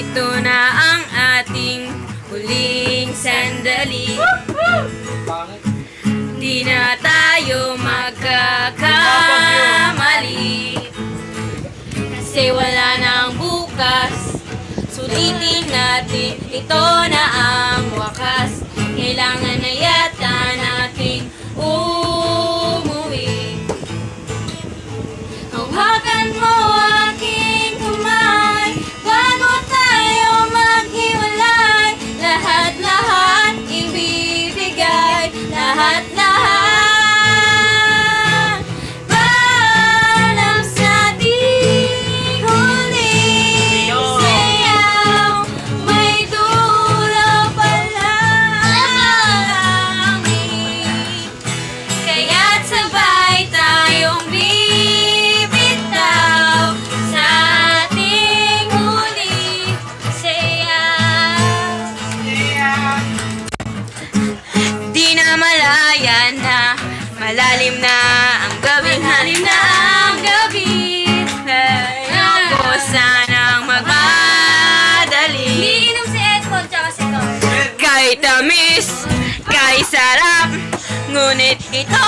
ito na ang ating huling sandali. Di na tayo magkakamali, kasi wala nang bukas. Sulitin natin, ito na ang wakas. Kailangan na yata natin umuwi. Hawakan mo aking kamay bago tayo maghiwalay. Lahat-lahat ibibigay, lahat-lahat para sa ating huling sayaw. May dulo pa lang, kaya't sabay tayong bibitaw sa ating huling sayaw. Di na malaya na, malalim na ang gabi, halim na ang gabi. Ayoko sanang magmadali. Iinom si Edmond tsaka si Carl. Kahit tamis, kahit sarap, ngunit ito